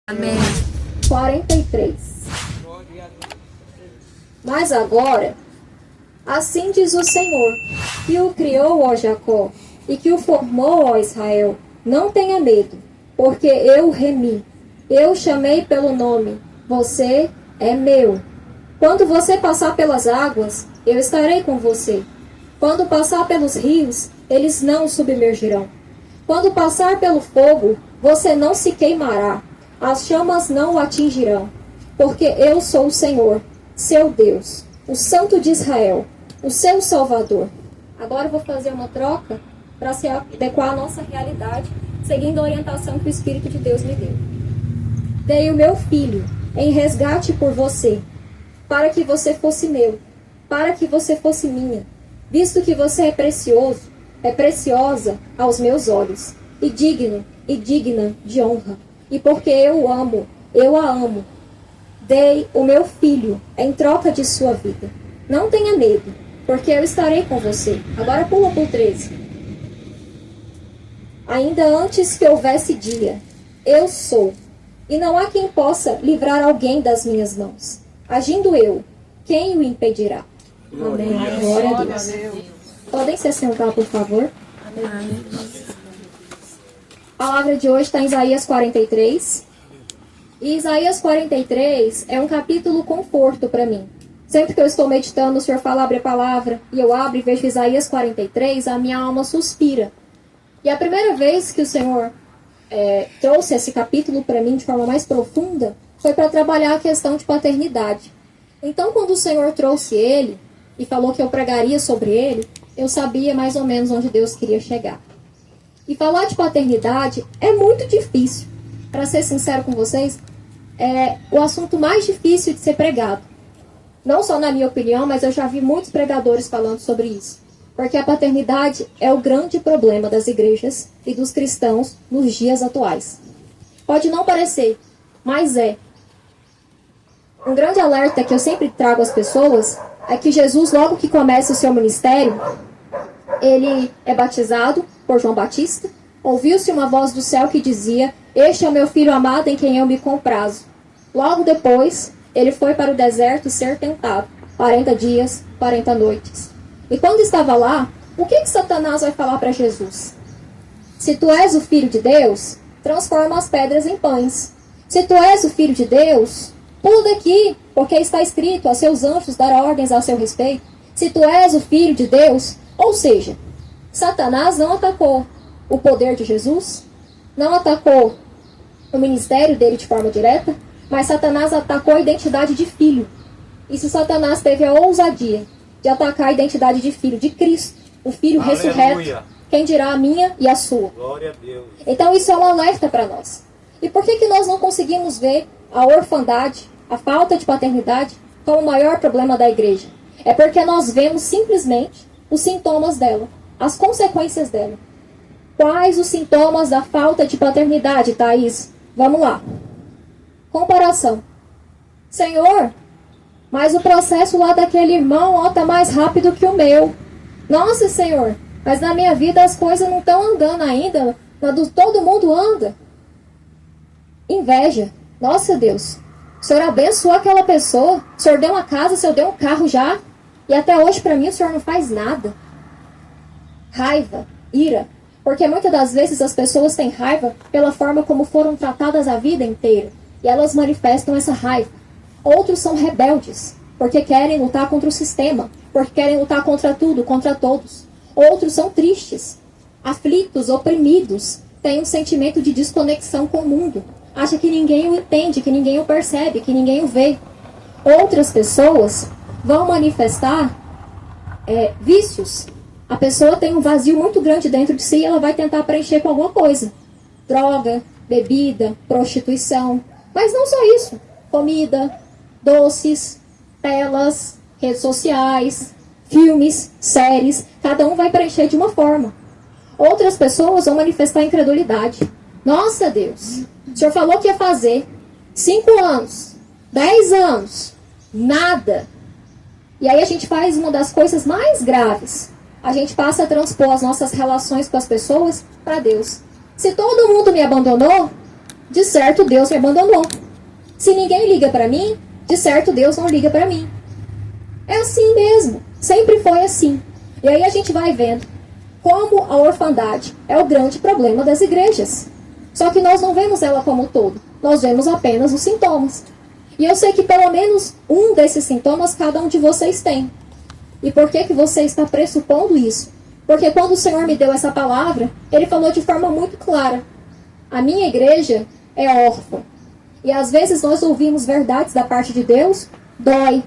Amém. 43. Mas agora, assim diz o Senhor, que o criou, ó Jacó, e que o formou, ó Israel, não tenha medo, porque eu o remi, eu o chamei pelo nome, você é meu. Quando você passar pelas águas, eu estarei com você. Quando passar pelos rios, eles não o submergirão. Quando passar pelo fogo, você não se queimará, as chamas não o atingirão, porque eu sou o Senhor, seu Deus, o Santo de Israel, o seu Salvador. Agora eu vou fazer uma troca para se adequar à nossa realidade, seguindo a orientação que o Espírito de Deus me deu. Dei o meu filho em resgate por você, para que você fosse meu, para que você fosse minha, visto que você é precioso, é preciosa aos meus olhos, e digno e digna de honra. E porque eu amo, eu a amo, dei o meu filho em troca de sua vida. Não tenha medo, porque eu estarei com você. Agora pula para o 13. Ainda antes que houvesse dia, eu sou, e não há quem possa livrar alguém das minhas mãos. Agindo eu, quem o impedirá? Amém. Glória a Deus. Podem se assentar, por favor? Amém. A palavra de hoje está em Isaías 43. E Isaías 43 é um capítulo conforto para mim. Sempre que eu estou meditando, o Senhor fala, abre a palavra, e eu abro e vejo Isaías 43, a minha alma suspira. E a primeira vez que o Senhor trouxe esse capítulo para mim de forma mais profunda, foi para trabalhar a questão de paternidade. Então, quando o Senhor trouxe ele, e falou que eu pregaria sobre ele, eu sabia mais ou menos onde Deus queria chegar. E falar de paternidade é muito difícil. Para ser sincero com vocês, é o assunto mais difícil de ser pregado. Não só na minha opinião, mas eu já vi muitos pregadores falando sobre isso. Porque a paternidade é o grande problema das igrejas e dos cristãos nos dias atuais. Pode não parecer, mas é. Um grande alerta que eu sempre trago às pessoas é que Jesus, logo que começa o seu ministério, ele é batizado por João Batista. Ouviu-se uma voz do céu que dizia, este é o meu filho amado em quem eu me comprazo. Logo depois, ele foi para o deserto ser tentado, 40 dias, 40 noites. E quando estava lá, o que Satanás vai falar para Jesus? Se tu és o filho de Deus, transforma as pedras em pães. Se tu és o filho de Deus, pula daqui, porque está escrito, a seus anjos dará ordens a seu respeito. Se tu és o filho de Deus, ou seja, Satanás não atacou o poder de Jesus, não atacou o ministério dele de forma direta, mas Satanás atacou a identidade de filho. E se Satanás teve a ousadia de atacar a identidade de filho de Cristo, o filho ressurreto, quem dirá a minha e a sua? Glória a Deus. Então isso é um alerta para nós. E por que nós não conseguimos ver a orfandade, a falta de paternidade, como o maior problema da igreja? É porque nós vemos simplesmente os sintomas dela, as consequências dela. Quais os sintomas da falta de paternidade, Thaís? Vamos lá. Comparação. Senhor, mas o processo lá daquele irmão está mais rápido que o meu. Nossa, Senhor, mas na minha vida as coisas não estão andando ainda. Todo mundo anda. Inveja. Nossa, Deus. O Senhor abençoou aquela pessoa. O Senhor deu uma casa, o Senhor deu um carro já. E até hoje, para mim, o Senhor não faz nada. Raiva, ira. Porque muitas das vezes as pessoas têm raiva pela forma como foram tratadas a vida inteira. E elas manifestam essa raiva. Outros são rebeldes, porque querem lutar contra o sistema, porque querem lutar contra tudo, contra todos. Outros são tristes, aflitos, oprimidos, têm um sentimento de desconexão com o mundo. Acha que ninguém o entende, que ninguém o percebe, que ninguém o vê. Outras pessoas vão manifestar vícios. A pessoa tem um vazio muito grande dentro de si e ela vai tentar preencher com alguma coisa. Droga, bebida, prostituição. Mas não só isso. Comida, doces, telas, redes sociais, filmes, séries. Cada um vai preencher de uma forma. Outras pessoas vão manifestar incredulidade. Nossa, Deus, o Senhor falou que ia fazer 5 anos, 10 anos, nada. E aí a gente faz uma das coisas mais graves. A gente passa a transpor as nossas relações com as pessoas para Deus. Se todo mundo me abandonou, de certo Deus me abandonou. Se ninguém liga para mim, de certo Deus não liga para mim. É assim mesmo, sempre foi assim. E aí a gente vai vendo como a orfandade é o grande problema das igrejas. Só que nós não vemos ela como um todo, nós vemos apenas os sintomas. E eu sei que pelo menos um desses sintomas cada um de vocês tem. E por que você está pressupondo isso? Porque quando o Senhor me deu essa palavra, Ele falou de forma muito clara: a minha igreja é órfã. E às vezes nós ouvimos verdades da parte de Deus, dói.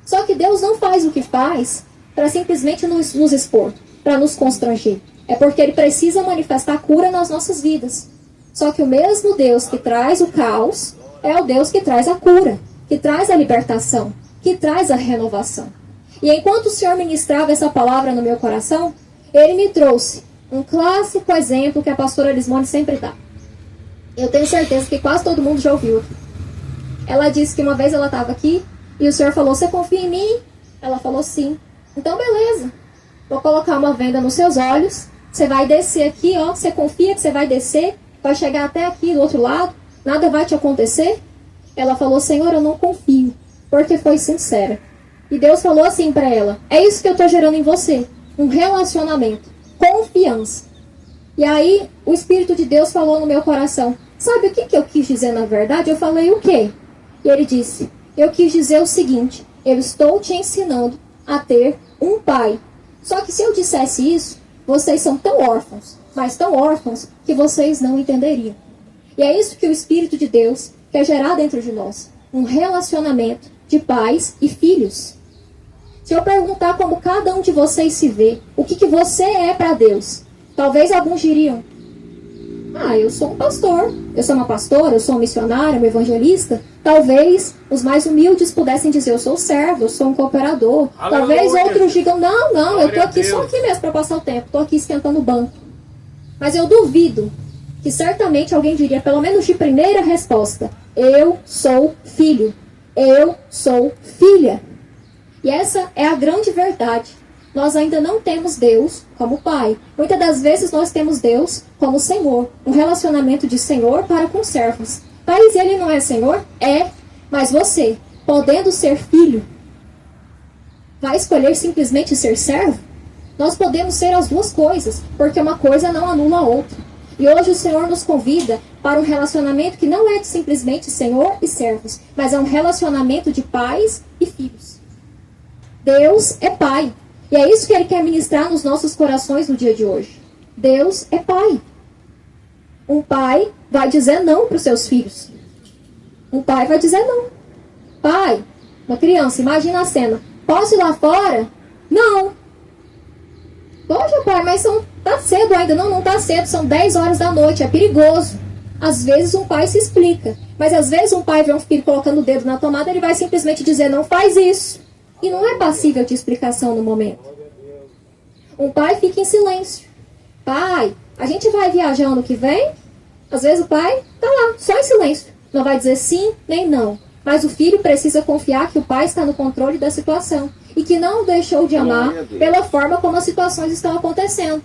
Só que Deus não faz o que faz para simplesmente nos expor, para nos constranger. É porque Ele precisa manifestar cura nas nossas vidas. Só que o mesmo Deus que traz o caos é o Deus que traz a cura, que traz a libertação, que traz a renovação. E enquanto o Senhor ministrava essa palavra no meu coração, Ele me trouxe um clássico exemplo que a pastora Lismone sempre dá. Eu tenho certeza que quase todo mundo já ouviu. Ela disse que uma vez ela estava aqui e o Senhor falou: você confia em mim? Ela falou: sim. Então beleza, vou colocar uma venda nos seus olhos, você vai descer aqui, ó, você confia que você vai descer, vai chegar até aqui do outro lado, nada vai te acontecer? Ela falou: Senhor, eu não confio, porque foi sincera. E Deus falou assim para ela: é isso que eu estou gerando em você, um relacionamento, confiança. E aí o Espírito de Deus falou no meu coração: sabe o que eu quis dizer na verdade? Eu falei: o quê? E ele disse: eu quis dizer o seguinte, eu estou te ensinando a ter um pai. Só que se eu dissesse isso, vocês são tão órfãos, mas tão órfãos, que vocês não entenderiam. E é isso que o Espírito de Deus quer gerar dentro de nós, um relacionamento de pais e filhos. Se eu perguntar como cada um de vocês se vê, o que você é para Deus, talvez alguns diriam: ah, eu sou um pastor, eu sou uma pastora, eu sou um missionário, um evangelista. Talvez os mais humildes pudessem dizer: eu sou servo, eu sou um cooperador. Aleluia. Talvez outros digam: não, eu estou aqui Deus. só aqui mesmo para passar o tempo, estou aqui esquentando o banco. Mas eu duvido que certamente alguém diria, pelo menos de primeira resposta: eu sou filho, eu sou filha. E essa é a grande verdade. Nós ainda não temos Deus como Pai. Muitas das vezes nós temos Deus como Senhor. Um relacionamento de Senhor para com servos. Mas Ele não é Senhor? É. Mas você, podendo ser filho, vai escolher simplesmente ser servo? Nós podemos ser as duas coisas, porque uma coisa não anula a outra. E hoje o Senhor nos convida para um relacionamento que não é de simplesmente Senhor e servos, mas é um relacionamento de pais e filhos. Deus é Pai. E é isso que Ele quer ministrar nos nossos corações no dia de hoje. Deus é Pai. Um pai vai dizer não para os seus filhos. Um pai vai dizer não. Pai, uma criança, imagina a cena. Posso ir lá fora? Não. Poxa, pai, mas tá cedo ainda. Não tá cedo, são 10 horas da noite, é perigoso. Às vezes um pai se explica. Mas às vezes um pai vê um filho colocando o dedo na tomada, ele vai simplesmente dizer: não faz isso. E não é passível de explicação no momento. Um pai fica em silêncio. Pai, a gente vai viajar ano que vem? Às vezes o pai está lá, só em silêncio. Não vai dizer sim nem não. Mas o filho precisa confiar que o pai está no controle da situação. E que não o deixou de amar pela forma como as situações estão acontecendo.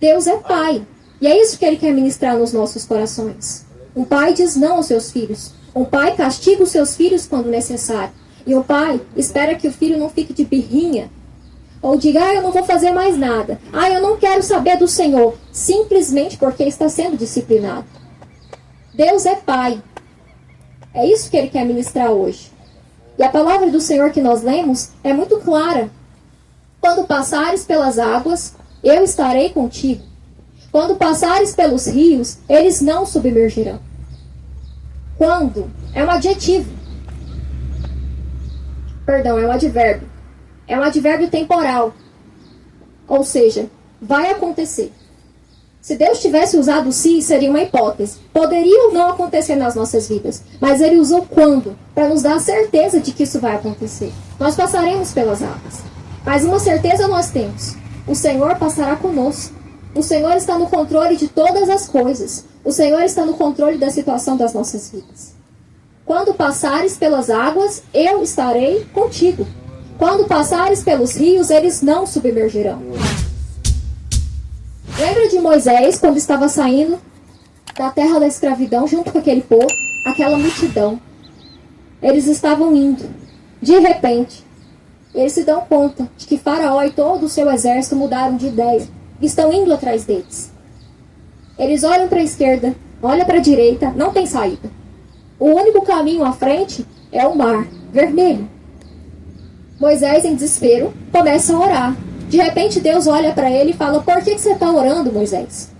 Deus é Pai. E é isso que Ele quer ministrar nos nossos corações. Um pai diz não aos seus filhos. Um pai castiga os seus filhos quando necessário. E o pai espera que o filho não fique de birrinha. Ou diga: eu não vou fazer mais nada. Eu não quero saber do Senhor. Simplesmente porque está sendo disciplinado. Deus é Pai. É isso que Ele quer ministrar hoje. E a palavra do Senhor que nós lemos é muito clara. Quando passares pelas águas, eu estarei contigo. Quando passares pelos rios, eles não submergirão. Quando? É um adjetivo. Perdão, é um advérbio. É um advérbio temporal. Ou seja, vai acontecer. Se Deus tivesse usado se, seria uma hipótese. Poderia ou não acontecer nas nossas vidas. Mas Ele usou quando? Para nos dar a certeza de que isso vai acontecer. Nós passaremos pelas águas. Mas uma certeza nós temos. O Senhor passará conosco. O Senhor está no controle de todas as coisas. O Senhor está no controle da situação das nossas vidas. Quando passares pelas águas, eu estarei contigo. Quando passares pelos rios, eles não submergirão. Lembra de Moisés, quando estava saindo da terra da escravidão, junto com aquele povo, aquela multidão. Eles estavam indo. De repente, eles se dão conta de que Faraó e todo o seu exército mudaram de ideia. Estão indo atrás deles. Eles olham para a esquerda, olham para a direita, não tem saída. O único caminho à frente é o mar vermelho. Moisés, em desespero, começa a orar. De repente, Deus olha para ele e fala: por que você está orando, Moisés?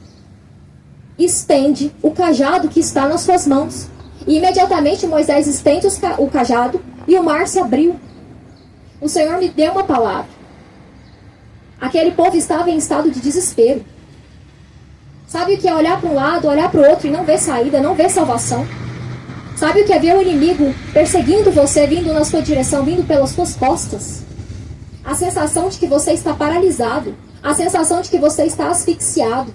Estende o cajado que está nas suas mãos. E imediatamente Moisés estende o cajado e o mar se abriu. O Senhor me deu uma palavra. Aquele povo estava em estado de desespero. Sabe o que é olhar para um lado, olhar para o outro e não ver saída, não ver salvação? Sabe o que é ver o inimigo perseguindo você, vindo na sua direção, vindo pelas suas costas? A sensação de que você está paralisado. A sensação de que você está asfixiado.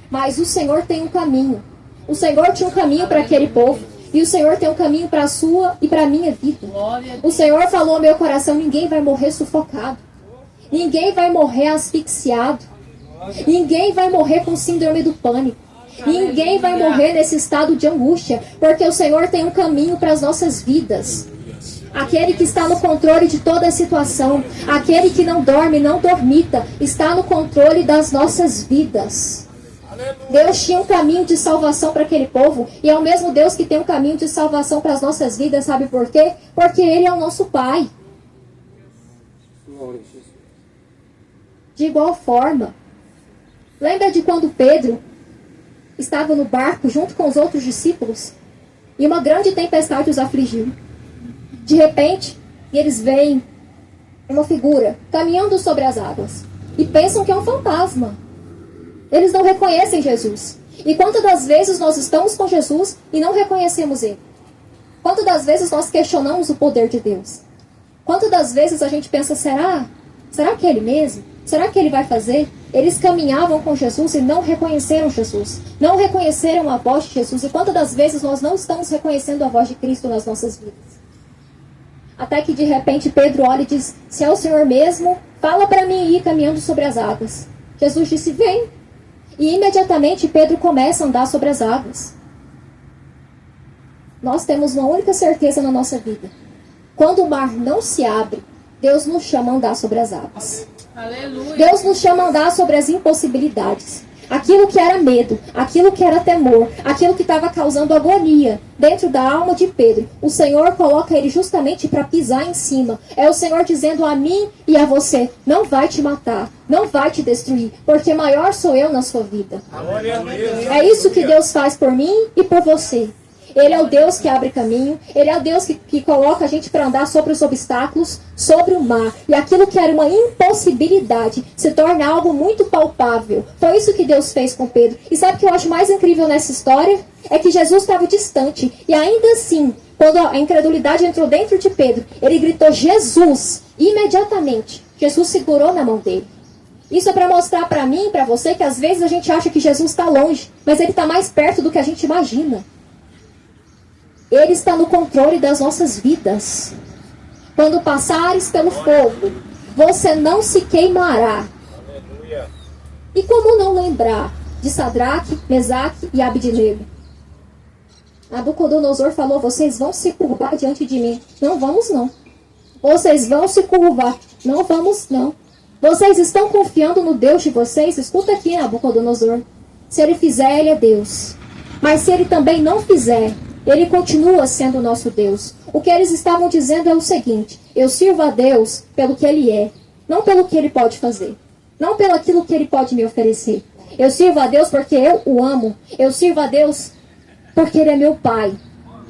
Mas o Senhor tem um caminho. O Senhor tinha um caminho para aquele povo. E o Senhor tem um caminho para a sua e para a minha vida. O Senhor falou ao meu coração: ninguém vai morrer sufocado. Ninguém vai morrer asfixiado. Ninguém vai morrer com síndrome do pânico. Ninguém vai morrer nesse estado de angústia. Porque o Senhor tem um caminho para as nossas vidas. Aquele que está no controle de toda a situação. Aquele que não dorme, não dormita. Está no controle das nossas vidas. Deus tinha um caminho de salvação para aquele povo. E é o mesmo Deus que tem um caminho de salvação para as nossas vidas. Sabe por quê? Porque Ele é o nosso Pai. De igual forma, lembra de quando Pedro estava no barco junto com os outros discípulos? E uma grande tempestade os afligiu. De repente, eles veem uma figura caminhando sobre as águas. E pensam que é um fantasma. Eles não reconhecem Jesus. E quantas das vezes nós estamos com Jesus e não reconhecemos Ele? Quantas das vezes nós questionamos o poder de Deus? Quantas das vezes a gente pensa: será? Será que é Ele mesmo? Será que Ele vai fazer? Eles caminhavam com Jesus e não reconheceram Jesus. Não reconheceram a voz de Jesus. E quantas das vezes nós não estamos reconhecendo a voz de Cristo nas nossas vidas? Até que de repente Pedro olha e diz: se é o Senhor mesmo, fala para mim ir caminhando sobre as águas. Jesus disse: vem. E imediatamente Pedro começa a andar sobre as águas. Nós temos uma única certeza na nossa vida. Quando o mar não se abre, Deus nos chama a andar sobre as águas. Aleluia. Deus nos chama a andar sobre as impossibilidades. Aquilo que era medo, aquilo que era temor, aquilo que estava causando agonia dentro da alma de Pedro, o Senhor coloca ele justamente para pisar em cima. É o Senhor dizendo a mim e a você: não vai te matar, não vai te destruir, porque maior sou eu na sua vida. É isso que Deus faz por mim e por você. Ele é o Deus que abre caminho. Ele é o Deus que coloca a gente para andar sobre os obstáculos, sobre o mar. E aquilo que era uma impossibilidade se torna algo muito palpável. Foi isso que Deus fez com Pedro. E sabe o que eu acho mais incrível nessa história? É que Jesus estava distante. E ainda assim, quando a incredulidade entrou dentro de Pedro, ele gritou: Jesus! Imediatamente, Jesus segurou na mão dele. Isso é para mostrar para mim e para você que às vezes a gente acha que Jesus está longe, mas Ele está mais perto do que a gente imagina. Ele está no controle das nossas vidas. Quando passares pelo fogo, você não se queimará. Aleluia. E como não lembrar de Sadraque, Mesaque e Abednego? Nabucodonosor falou: vocês vão se curvar diante de mim. Não vamos não. Vocês vão se curvar. Não vamos não. Vocês estão confiando no Deus de vocês? Escuta aqui, Nabucodonosor. Se Ele fizer, Ele é Deus. Mas se Ele também não fizer, Ele continua sendo o nosso Deus. O que eles estavam dizendo é o seguinte: eu sirvo a Deus pelo que Ele é, não pelo que Ele pode fazer, não pelo aquilo que Ele pode me oferecer. Eu sirvo a Deus porque eu o amo. Eu sirvo a Deus porque Ele é meu Pai.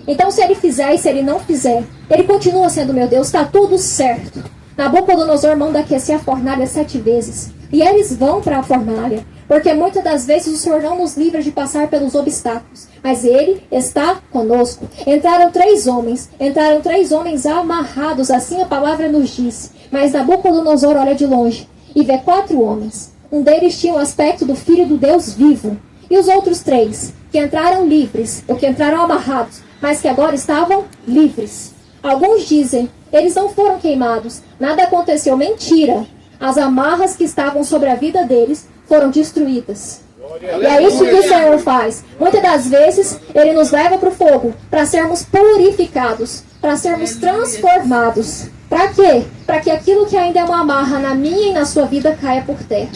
Então, se Ele fizer e se Ele não fizer, Ele continua sendo meu Deus. Está tudo certo. Nabucodonosor manda aquecer a fornalha 7 vezes. E eles vão para a fornalha. Porque muitas das vezes o Senhor não nos livra de passar pelos obstáculos. Mas Ele está conosco. Entraram 3 homens amarrados, assim a palavra nos diz. Mas Nabucodonosor olha de longe e vê 4 homens. Um deles tinha o aspecto do filho do Deus vivo. E os outros 3, que entraram livres, ou que entraram amarrados, mas que agora estavam livres. Alguns dizem: eles não foram queimados, nada aconteceu. Mentira! As amarras que estavam sobre a vida deles foram destruídas. E é isso que o Senhor faz. Muitas das vezes, Ele nos leva para o fogo, para sermos purificados, para sermos transformados. Para quê? Para que aquilo que ainda é uma amarra na minha e na sua vida caia por terra.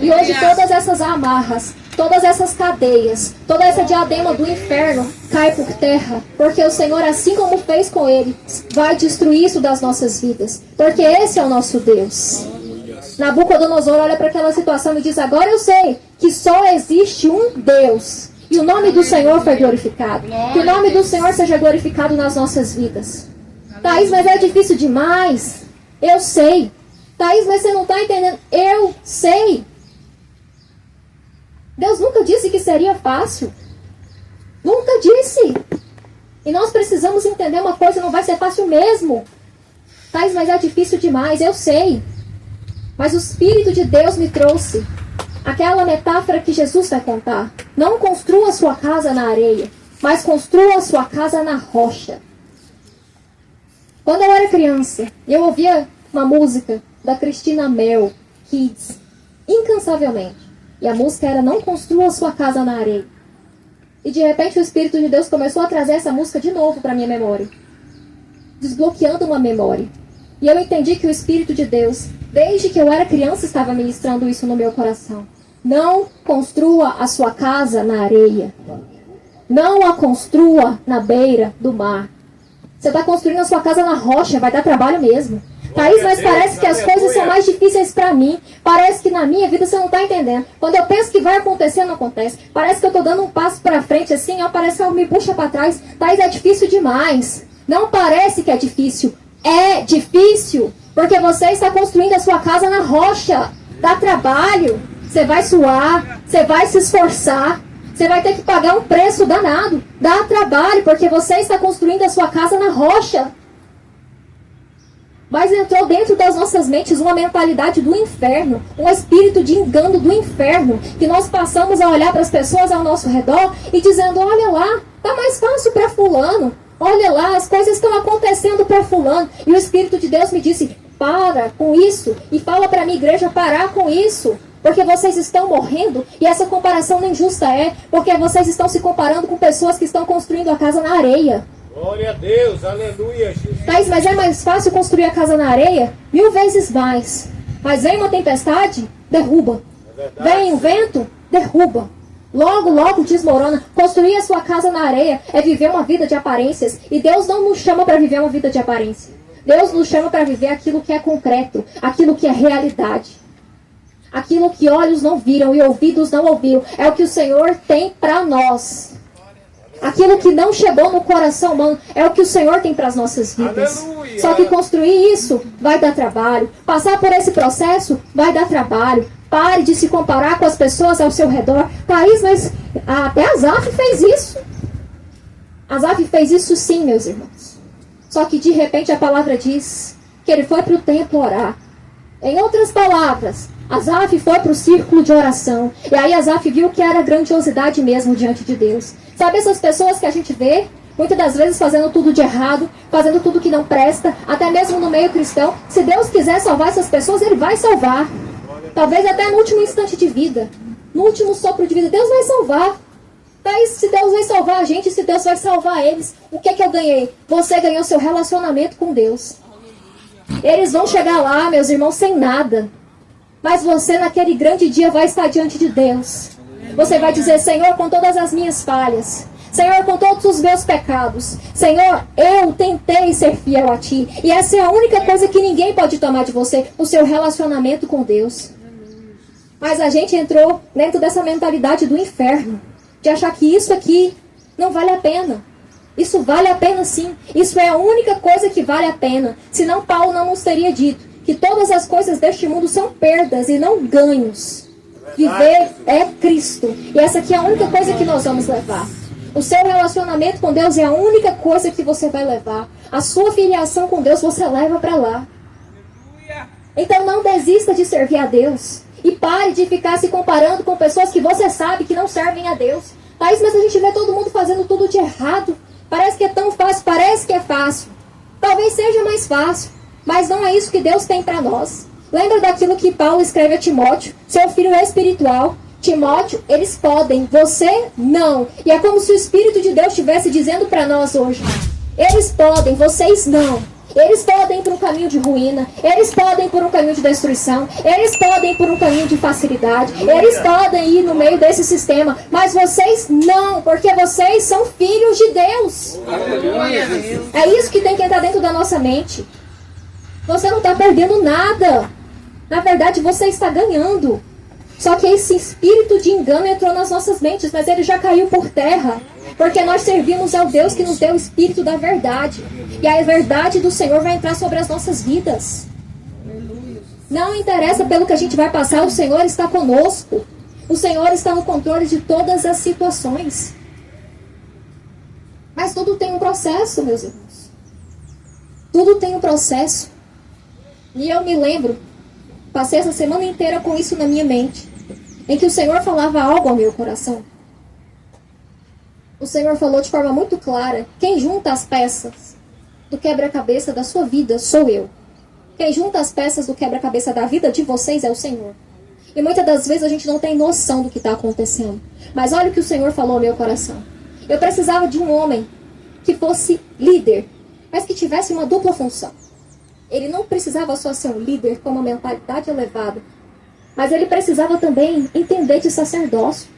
E hoje todas essas amarras, todas essas cadeias, toda essa diadema do inferno cai por terra. Porque o Senhor, assim como fez com ele, vai destruir isso das nossas vidas. Porque esse é o nosso Deus. Nabucodonosor olha para aquela situação e diz: agora eu sei que só existe um Deus. E o nome do Senhor foi glorificado. Que o nome do Senhor seja glorificado nas nossas vidas. Thaís, mas é difícil demais. Eu sei. Thaís, mas você não está entendendo. Eu sei. Deus nunca disse que seria fácil. Nunca disse. E nós precisamos entender uma coisa: não vai ser fácil mesmo. Thaís, mas é difícil demais. Eu sei. Mas o Espírito de Deus me trouxe aquela metáfora que Jesus vai contar. Não construa sua casa na areia, mas construa sua casa na rocha. Quando eu era criança, eu ouvia uma música da Cristina Mel Kids, incansavelmente. E a música era Não Construa Sua Casa na Areia. E de repente o Espírito de Deus começou a trazer essa música de novo para minha memória. Desbloqueando uma memória. E eu entendi que o Espírito de Deus, desde que eu era criança, estava ministrando isso no meu coração. Não construa a sua casa na areia. Não a construa na beira do mar. Você está construindo a sua casa na rocha, vai dar trabalho mesmo. Thaís, mas parece que as coisas são mais difíceis para mim. Parece que na minha vida você não está entendendo. Quando eu penso que vai acontecer, não acontece. Parece que eu estou dando um passo para frente assim, ó, parece que eu me puxa para trás. Thaís, é difícil demais. Não parece que é difícil. É difícil, porque você está construindo a sua casa na rocha. Dá trabalho. Você vai suar, você vai se esforçar. Você vai ter que pagar um preço danado. Dá trabalho, porque você está construindo a sua casa na rocha. Mas entrou dentro das nossas mentes uma mentalidade do inferno, um espírito de engano do inferno, que nós passamos a olhar para as pessoas ao nosso redor e dizendo: olha lá, tá mais fácil para fulano. Olha lá, as coisas estão acontecendo para fulano. E o Espírito de Deus me disse: para com isso. E fala para a minha igreja parar com isso. Porque vocês estão morrendo, e essa comparação nem justa é, porque vocês estão se comparando com pessoas que estão construindo a casa na areia. Glória a Deus, aleluia, Jesus. Thaís, mas é mais fácil construir a casa na areia? 1000 vezes mais. Mas vem uma tempestade, derruba. Vem um vento, derruba. Logo, logo desmorona. Construir a sua casa na areia é viver uma vida de aparências. E Deus não nos chama para viver uma vida de aparência. Deus nos chama para viver aquilo que é concreto, aquilo que é realidade. Aquilo que olhos não viram e ouvidos não ouviram. É o que o Senhor tem para nós. Aquilo que não chegou no coração humano é o que o Senhor tem para as nossas vidas. Aleluia. Só que construir isso vai dar trabalho. Passar por esse processo vai dar trabalho. Pare de se comparar com as pessoas ao seu redor. Thaís, mas até Asaf fez isso. Asaf fez isso sim, meus irmãos. Só que de repente a palavra diz que ele foi para o templo orar. Em outras palavras, Asaf foi para o círculo de oração. E aí Asaf viu que era grandiosidade mesmo diante de Deus. Sabe essas pessoas que a gente vê, muitas das vezes fazendo tudo de errado, fazendo tudo que não presta, até mesmo no meio cristão? Se Deus quiser salvar essas pessoas, Ele vai salvar. Talvez até no último instante de vida, no último sopro de vida, Deus vai salvar. Mas se Deus vai salvar a gente, se Deus vai salvar eles, o que é que eu ganhei? Você ganhou seu relacionamento com Deus. Eles vão chegar lá, meus irmãos, sem nada. Mas você naquele grande dia vai estar diante de Deus. Você vai dizer: Senhor, com todas as minhas falhas, Senhor, com todos os meus pecados, Senhor, eu tentei ser fiel a Ti. E essa é a única coisa que ninguém pode tomar de você, o seu relacionamento com Deus. Mas a gente entrou dentro dessa mentalidade do inferno, de achar que isso aqui não vale a pena. Isso vale a pena sim. Isso é a única coisa que vale a pena. Senão Paulo não nos teria dito que todas as coisas deste mundo são perdas e não ganhos. Viver é Cristo. E essa aqui é a única coisa que nós vamos levar. O seu relacionamento com Deus é a única coisa que você vai levar. A sua filiação com Deus você leva para lá. Então não desista de servir a Deus. E pare de ficar se comparando com pessoas que você sabe que não servem a Deus. Thaís, mas a gente vê todo mundo fazendo tudo de errado. Parece que é tão fácil, parece que é fácil. Talvez seja mais fácil, mas não é isso que Deus tem para nós. Lembra daquilo que Paulo escreve a Timóteo, seu filho espiritual, Timóteo, eles podem, você não. E é como se o Espírito de Deus estivesse dizendo para nós hoje: eles podem, vocês não. Eles podem ir por um caminho de ruína, eles podem ir por um caminho de destruição, eles podem ir por um caminho de facilidade, eles podem ir no meio desse sistema, mas vocês não, porque vocês são filhos de Deus. É isso que tem que entrar dentro da nossa mente. Você não está perdendo nada. Na verdade, você está ganhando. Só que esse espírito de engano entrou nas nossas mentes, mas ele já caiu por terra. Porque nós servimos ao Deus que nos deu o espírito da verdade. E a verdade do Senhor vai entrar sobre as nossas vidas. Não interessa pelo que a gente vai passar, o Senhor está conosco. O Senhor está no controle de todas as situações. Mas tudo tem um processo, meus irmãos. Tudo tem um processo. E eu me lembro, passei essa semana inteira com isso na minha mente, em que o Senhor falava algo ao meu coração. O Senhor falou de forma muito clara: quem junta as peças do quebra-cabeça da sua vida sou eu. Quem junta as peças do quebra-cabeça da vida de vocês é o Senhor. E muitas das vezes a gente não tem noção do que está acontecendo. Mas olha o que o Senhor falou ao meu coração. Eu precisava de um homem que fosse líder, mas que tivesse uma dupla função. Ele não precisava só ser um líder com uma mentalidade elevada, mas ele precisava também entender de sacerdócio,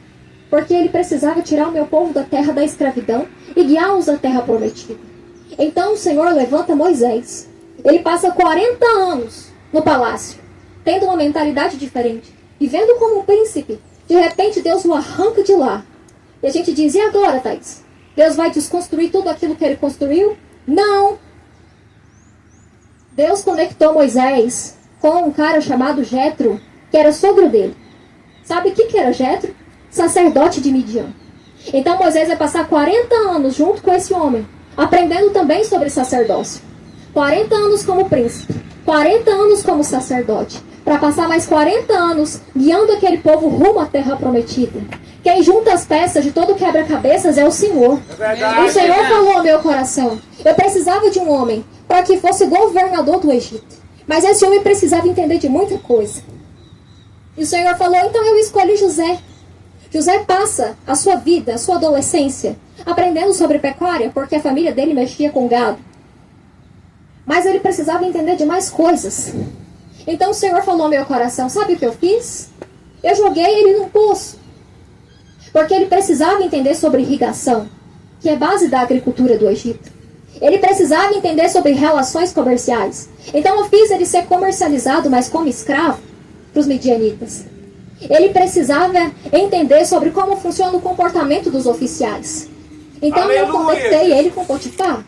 porque ele precisava tirar o meu povo da terra da escravidão e guiá-los à terra prometida. Então o Senhor levanta Moisés. Ele passa 40 anos no palácio, tendo uma mentalidade diferente, vivendo como um príncipe. De repente Deus o arranca de lá. E a gente diz: e agora, Thaís? Deus vai desconstruir tudo aquilo que ele construiu? Não! Deus conectou Moisés com um cara chamado Jetro, que era sogro dele. Sabe o que era Jetro? Sacerdote de Midian. Então Moisés vai passar 40 anos junto com esse homem, aprendendo também sobre sacerdócio. 40 anos como príncipe, 40 anos como sacerdote, para passar mais 40 anos guiando aquele povo rumo à terra prometida. Quem junta as peças de todo quebra-cabeças é o Senhor. O Senhor falou ao meu coração: eu precisava de um homem para que fosse governador do Egito. Mas esse homem precisava entender de muita coisa. E o Senhor falou: então eu escolhi José. José passa a sua vida, a sua adolescência, aprendendo sobre pecuária, porque a família dele mexia com gado. Mas ele precisava entender de mais coisas. Então o Senhor falou ao meu coração: sabe o que eu fiz? Eu joguei ele num poço. Porque ele precisava entender sobre irrigação, que é base da agricultura do Egito. Ele precisava entender sobre relações comerciais. Então eu fiz ele ser comercializado, mas como escravo, para os midianitas. Ele precisava entender sobre como funciona o comportamento dos oficiais. Então eu conectei ele com Potifar.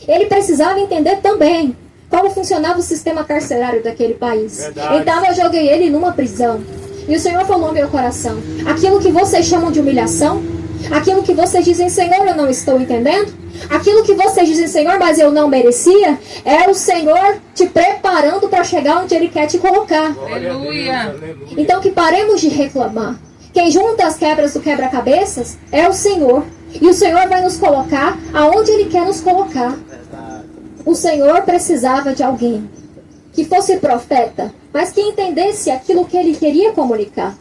Ele precisava entender também como funcionava o sistema carcerário daquele país. Verdade. Então eu joguei ele numa prisão. E o Senhor falou no meu coração: aquilo que vocês chamam de humilhação, aquilo que vocês dizem: Senhor, eu não estou entendendo, aquilo que vocês dizem: Senhor, mas eu não merecia, é o Senhor te preparando para chegar onde Ele quer te colocar. Aleluia. Então que paremos de reclamar. Quem junta as quebras do quebra-cabeças é o Senhor. E o Senhor vai nos colocar aonde Ele quer nos colocar. O Senhor precisava de alguém que fosse profeta, mas que entendesse aquilo que ele queria comunicar.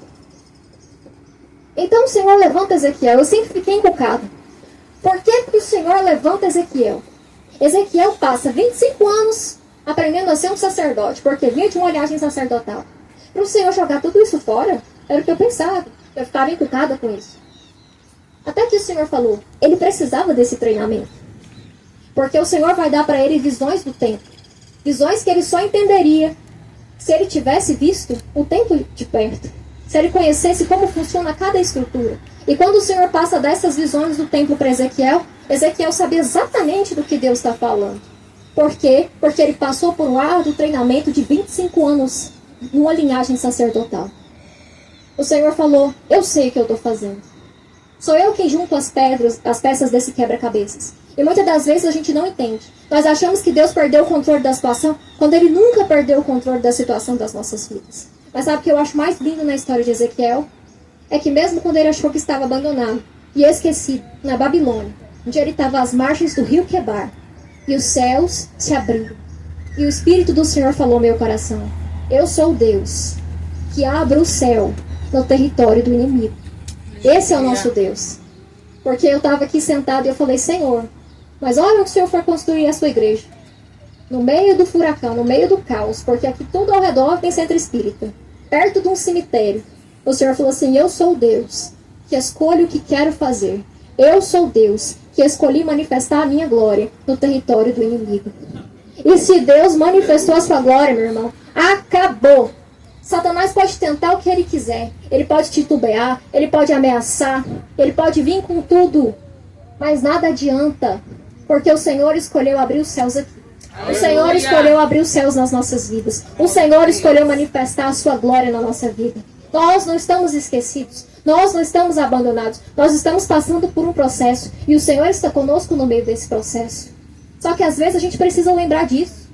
Então o Senhor levanta Ezequiel. Eu sempre fiquei encucado. Por que o Senhor levanta Ezequiel? Ezequiel passa 25 anos aprendendo a ser um sacerdote, porque vinha de uma olhagem sacerdotal. Para o Senhor jogar tudo isso fora, era o que eu pensava. Eu ficava encucada com isso. Até que o Senhor falou: ele precisava desse treinamento. Porque o Senhor vai dar para ele visões do tempo. Visões que ele só entenderia se ele tivesse visto o templo de perto. Se ele conhecesse como funciona cada estrutura. E quando o Senhor passa dessas visões do templo para Ezequiel, Ezequiel sabia exatamente do que Deus está falando. Por quê? Porque ele passou por um árduo treinamento de 25 anos numa linhagem sacerdotal. O Senhor falou: eu sei o que eu estou fazendo. Sou eu quem junto as peças desse quebra-cabeças. E muitas das vezes a gente não entende. Nós achamos que Deus perdeu o controle da situação, quando Ele nunca perdeu o controle da situação das nossas vidas. Mas sabe o que eu acho mais lindo na história de Ezequiel? É que mesmo quando ele achou que estava abandonado e esquecido na Babilônia, onde ele estava às margens do rio Quebar, e os céus se abriram, e o Espírito do Senhor falou ao meu coração: eu sou o Deus que abre o céu no território do inimigo. Esse é o nosso Deus. Porque eu estava aqui sentado e eu falei, Senhor, mas olha o que o Senhor for construir a sua igreja. No meio do furacão, no meio do caos, porque aqui tudo ao redor tem centro espírita, perto de um cemitério. O Senhor falou assim, eu sou Deus, que escolho o que quero fazer. Eu sou Deus, que escolhi manifestar a minha glória no território do inimigo. E se Deus manifestou a sua glória, meu irmão, acabou. Satanás pode tentar o que ele quiser. Ele pode titubear, ele pode ameaçar, ele pode vir com tudo. Mas nada adianta, porque o Senhor escolheu abrir os céus aqui. O Senhor escolheu abrir os céus nas nossas vidas. O Senhor escolheu manifestar a sua glória na nossa vida. Nós não estamos esquecidos. Nós não estamos abandonados. Nós estamos passando por um processo. E o Senhor está conosco no meio desse processo. Só que às vezes a gente precisa lembrar disso.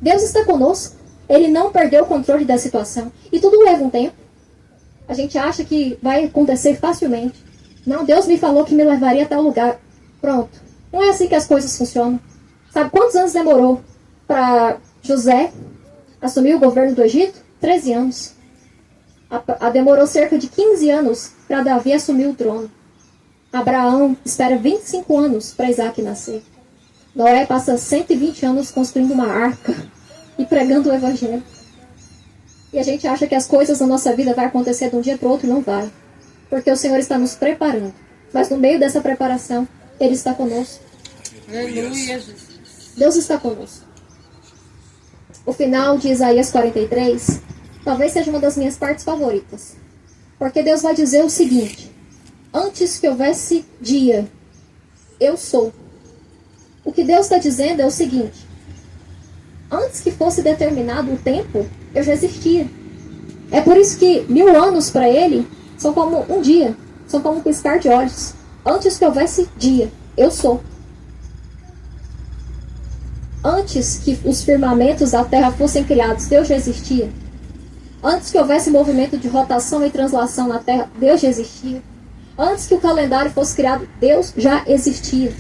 Deus está conosco. Ele não perdeu o controle da situação. E tudo leva um tempo. A gente acha que vai acontecer facilmente. Não, Deus me falou que me levaria a tal lugar. Pronto. Não é assim que as coisas funcionam. Sabe quantos anos demorou para José assumir o governo do Egito? 13 anos. Demorou cerca de 15 anos para Davi assumir o trono. Abraão espera 25 anos para Isaac nascer. Noé passa 120 anos construindo uma arca e pregando o evangelho. E a gente acha que as coisas na nossa vida vão acontecer de um dia para o outro. Não vai. Porque o Senhor está nos preparando. Mas no meio dessa preparação, Ele está conosco. Aleluia, Jesus. Deus está conosco. O final de Isaías 43 talvez seja uma das minhas partes favoritas. Porque Deus vai dizer o seguinte: antes que houvesse dia, eu sou. O que Deus está dizendo é o seguinte: antes que fosse determinado o tempo, eu já existia. É por isso que 1000 anos para Ele são como um dia, são como um piscar de olhos. Antes que houvesse dia, eu sou. Antes que os firmamentos da terra fossem criados, Deus já existia. Antes que houvesse movimento de rotação e translação na terra, Deus já existia. Antes que o calendário fosse criado, Deus já existia.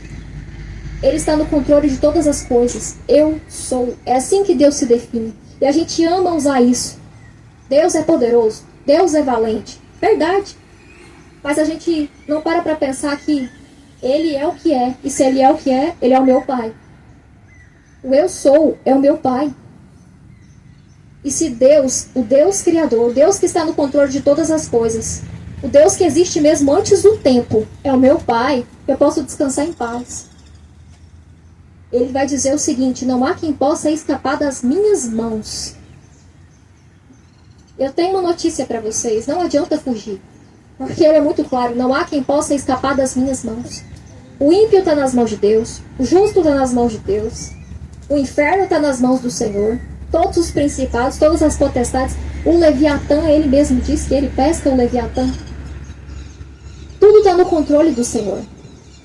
Ele está no controle de todas as coisas. Eu sou. É assim que Deus se define. E a gente ama usar isso. Deus é poderoso. Deus é valente. Verdade. Mas a gente não para pensar que Ele é o que é. E se Ele é o que é, Ele é o meu Pai. O eu sou é o meu Pai. E se Deus, o Deus Criador, o Deus que está no controle de todas as coisas, o Deus que existe mesmo antes do tempo, é o meu Pai, eu posso descansar em paz. Ele vai dizer o seguinte: não há quem possa escapar das minhas mãos. Eu tenho uma notícia para vocês, não adianta fugir. Porque ele é muito claro, não há quem possa escapar das minhas mãos. O ímpio está nas mãos de Deus, o justo está nas mãos de Deus, o inferno está nas mãos do Senhor, todos os principados, todas as potestades, o Leviatã, ele mesmo diz que ele pesca o Leviatã. Tudo está no controle do Senhor.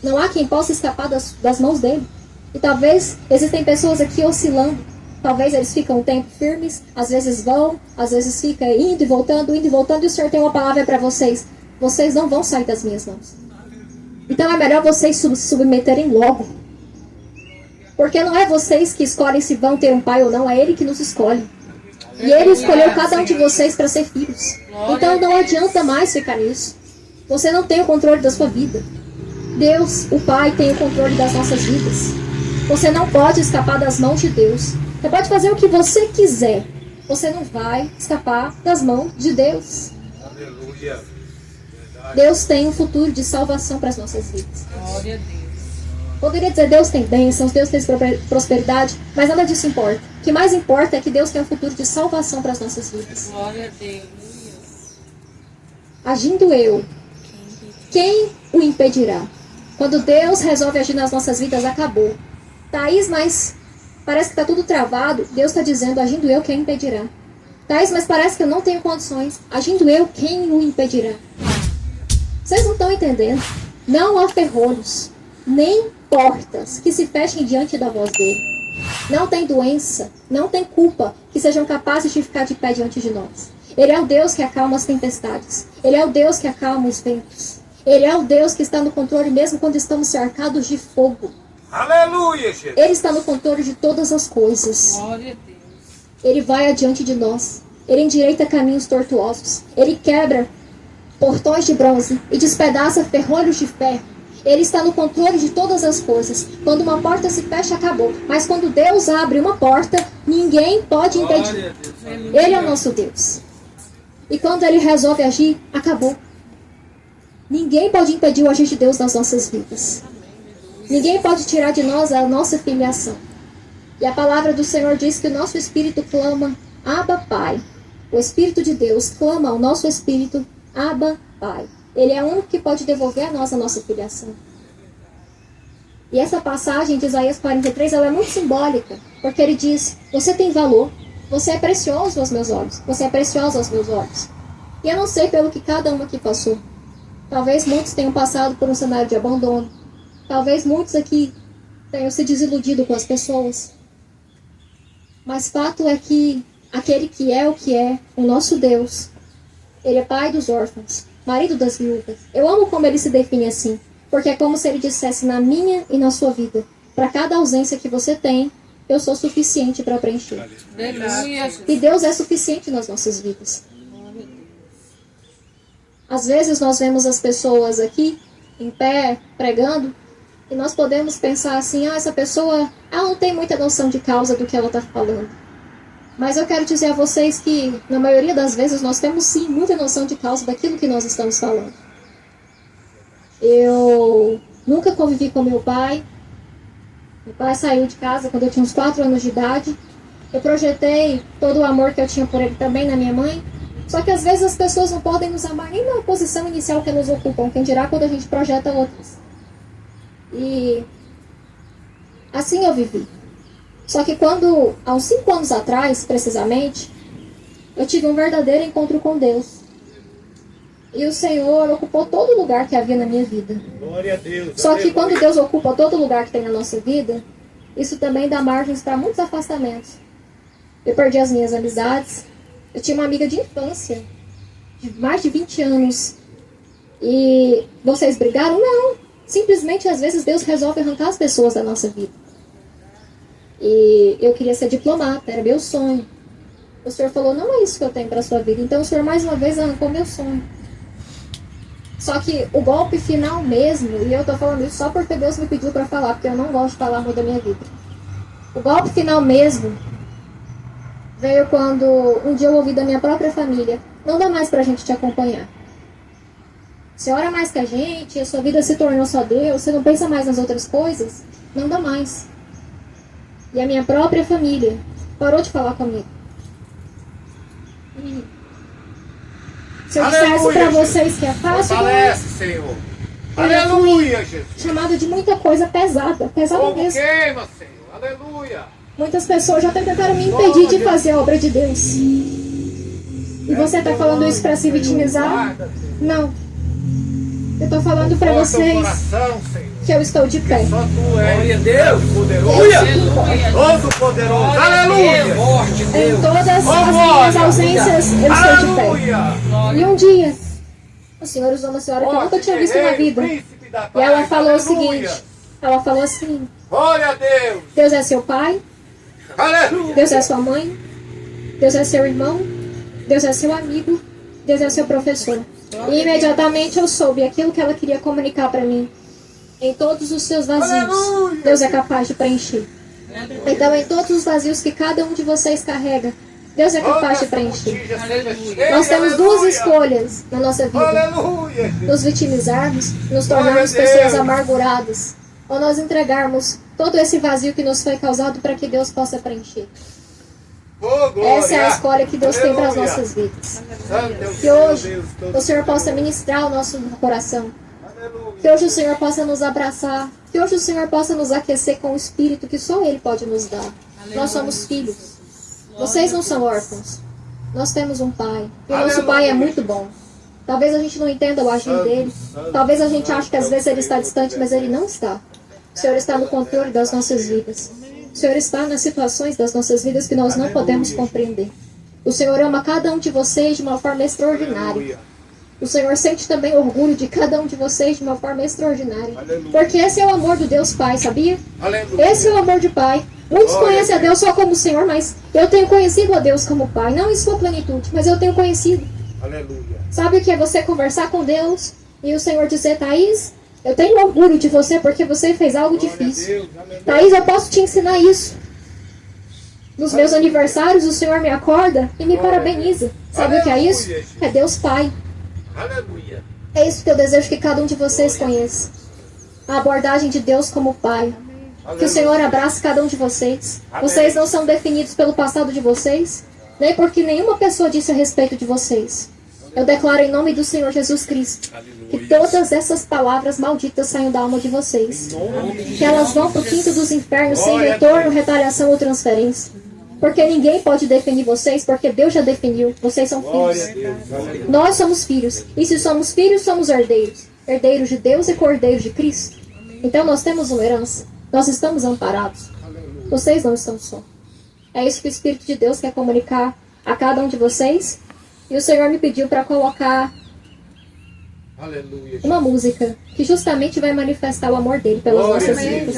Não há quem possa escapar das mãos dele. E talvez existem pessoas aqui oscilando. Talvez eles ficam um tempo firmes, às vezes vão, às vezes fica indo e voltando, e o Senhor tem uma palavra para vocês. Vocês não vão sair das minhas mãos. Então é melhor vocês se submeterem logo. Porque não é vocês que escolhem se vão ter um pai ou não, é Ele que nos escolhe. E Ele escolheu cada um de vocês para ser filhos. Então não adianta mais ficar nisso. Você não tem o controle da sua vida. Deus, o Pai, tem o controle das nossas vidas. Você não pode escapar das mãos de Deus. Você pode fazer o que você quiser. Você não vai escapar das mãos de Deus. Aleluia. Deus tem um futuro de salvação para as nossas vidas. Glória a Deus. Poderia dizer Deus tem bênçãos, Deus tem prosperidade, mas nada disso importa. O que mais importa é que Deus tem um futuro de salvação para as nossas vidas. Glória a Deus. Agindo eu, quem o impedirá? Quando Deus resolve agir nas nossas vidas, acabou. Thaís, mas parece que está tudo travado. Deus está dizendo, agindo eu, quem impedirá? Thaís, mas parece que eu não tenho condições. Agindo eu, quem o impedirá? Vocês não estão entendendo. Não há ferrolhos, nem portas que se fechem diante da voz dele. Não tem doença, não tem culpa que sejam capazes de ficar de pé diante de nós. Ele é o Deus que acalma as tempestades. Ele é o Deus que acalma os ventos. Ele é o Deus que está no controle mesmo quando estamos cercados de fogo. Aleluia, Jesus. Ele está no controle de todas as coisas. Glória a Deus. Ele vai adiante de nós. Ele endireita caminhos tortuosos. Ele quebra portões de bronze e despedaça ferrolhos de ferro. Ele está no controle de todas as coisas. Quando uma porta se fecha, acabou. Mas quando Deus abre uma porta, ninguém pode impedir. Ele é o nosso Deus. E quando Ele resolve agir, acabou. Ninguém pode impedir o agir de Deus nas nossas vidas. Ninguém pode tirar de nós a nossa filiação. E a palavra do Senhor diz que o nosso espírito clama, Abba, Pai. O Espírito de Deus clama ao nosso espírito, Abba, Pai. Ele é o único que pode devolver a nós a nossa filiação. E essa passagem de Isaías 43, ela é muito simbólica, porque ele diz, você tem valor, você é precioso aos meus olhos, você é precioso aos meus olhos. E eu não sei pelo que cada um aqui passou. Talvez muitos tenham passado por um cenário de abandono. Talvez muitos aqui tenham se desiludido com as pessoas. Mas fato é que aquele que é, o nosso Deus, Ele é pai dos órfãos, marido das viúvas. Eu amo como Ele se define assim, porque é como se Ele dissesse na minha e na sua vida, para cada ausência que você tem, eu sou suficiente para preencher. Aleluia. E Deus é suficiente nas nossas vidas. Às vezes nós vemos as pessoas aqui, em pé, pregando, e nós podemos pensar assim, essa pessoa, ela não tem muita noção de causa do que ela está falando. Mas eu quero dizer a vocês que, na maioria das vezes, nós temos sim muita noção de causa daquilo que nós estamos falando. Eu nunca convivi com meu pai. Meu pai saiu de casa quando eu tinha uns 4 anos de idade. Eu projetei todo o amor que eu tinha por ele também na minha mãe. Só que às vezes as pessoas não podem nos amar nem na posição inicial que nos ocupam. Quem dirá quando a gente projeta outras. E assim eu vivi. Só que quando, há uns 5 anos atrás, precisamente, eu tive um verdadeiro encontro com Deus. E o Senhor ocupou todo lugar que havia na minha vida. Glória a Deus. Só que quando Deus ocupa todo lugar que tem na nossa vida, isso também dá margens para muitos afastamentos. Eu perdi as minhas amizades. Eu tinha uma amiga de infância, de mais de 20 anos. E vocês brigaram? Não. Simplesmente, às vezes, Deus resolve arrancar as pessoas da nossa vida. E eu queria ser diplomata, era meu sonho. O Senhor falou, não é isso que eu tenho para a sua vida. Então o Senhor mais uma vez arrancou meu sonho. Só que o golpe final mesmo, e eu estou falando isso só porque Deus me pediu para falar, porque eu não gosto de falar muito da minha vida. O golpe final mesmo veio quando um dia eu ouvi da minha própria família, não dá mais para a gente te acompanhar. Você ora mais que a gente, a sua vida se tornou só Deus, você não pensa mais nas outras coisas, não dá mais. E a minha própria família parou de falar comigo. E se eu dissesse para vocês que é fácil, Fortalece, Senhor. Aleluia, Jesus. chamado de muita coisa pesada, pesada Como mesmo. queima, Senhor. Aleluia. Muitas pessoas já tentaram me impedir de fazer a obra de Deus. E você está falando isso para se vitimizar? Não. Eu estou falando para vocês Coração, Senhor. que eu estou de pé. Só tu és. Glória a Deus. Poderoso. Aleluia. Todo poderoso. Aleluia. Forte Em Deus. todas as glória. minhas ausências, eu estou de pé. Aleluia. E um dia, o Senhor usou uma senhora que eu nunca tinha visto na vida. Príncipe da E ela paz. falou o Aleluia. seguinte, ela falou assim, Glória a Deus. Deus é seu pai, Aleluia. Deus é sua mãe, Deus é seu irmão, Deus é seu amigo, Deus é seu professor. E imediatamente eu soube aquilo que ela queria comunicar para mim. Em todos os seus vazios, Aleluia. Deus é capaz de preencher. Então, em todos os vazios que cada um de vocês carrega, Deus é capaz de preencher. Nós temos duas escolhas na nossa vida. Aleluia. Nos vitimizarmos, nos Glória tornarmos a Deus. pessoas amarguradas, ou nós entregarmos todo esse vazio que nos foi causado para que Deus possa preencher. Oh, glória. Essa é a escolha que Deus tem para as Aleluia. nossas vidas. Santo é o Que Senhor hoje Deus todo o Senhor possa ministrar o nosso coração. Aleluia. Que hoje o Senhor possa nos abraçar. Que hoje o Senhor possa nos aquecer com o Espírito que só Ele pode nos dar. Nós somos filhos. Vocês não são órfãos. Nós temos um Pai. E o nosso Pai é muito bom. Talvez a gente não entenda o agir dele. Talvez a gente ache que às vezes Ele está distante, mas Ele não está. O Senhor está no controle das nossas vidas. O Senhor está nas situações das nossas vidas que nós não podemos compreender. O Senhor ama cada um de vocês de uma forma extraordinária. O Senhor sente também orgulho de cada um de vocês de uma forma extraordinária. Porque esse é o amor do Deus Pai, sabia? Aleluia. Esse é o amor de Pai. Muitos conhecem a Deus só como Senhor, mas eu tenho conhecido a Deus como Pai. Não em sua plenitude, mas eu tenho conhecido. Aleluia. Sabe o que é você conversar com Deus e o Senhor dizer, Thaís, eu tenho orgulho de você porque você fez algo difícil. Thaís, eu posso te ensinar isso. Nos meus aniversários, o Senhor me acorda e me parabeniza. Sabe o que é isso? É Deus Pai. Aleluia. É isso que eu desejo que cada um de vocês conheça. A abordagem de Deus como Pai. Que o Senhor abrace cada um de vocês. Vocês não são definidos pelo passado de vocês, nem porque nenhuma pessoa disse a respeito de vocês. Eu declaro em nome do Senhor Jesus Cristo que todas essas palavras malditas saiam da alma de vocês. Que elas vão para o quinto dos infernos sem retorno, retaliação ou transferência. Porque ninguém pode definir vocês, porque Deus já definiu. Vocês são filhos. Nós somos filhos. E se somos filhos, somos herdeiros. Herdeiros de Deus e cordeiros de Cristo. Então nós temos uma herança. Nós estamos amparados. Vocês não estão só. É isso que o Espírito de Deus quer comunicar a cada um de vocês. E o Senhor me pediu para colocar uma música que justamente vai manifestar o amor dele pelas nossas vidas.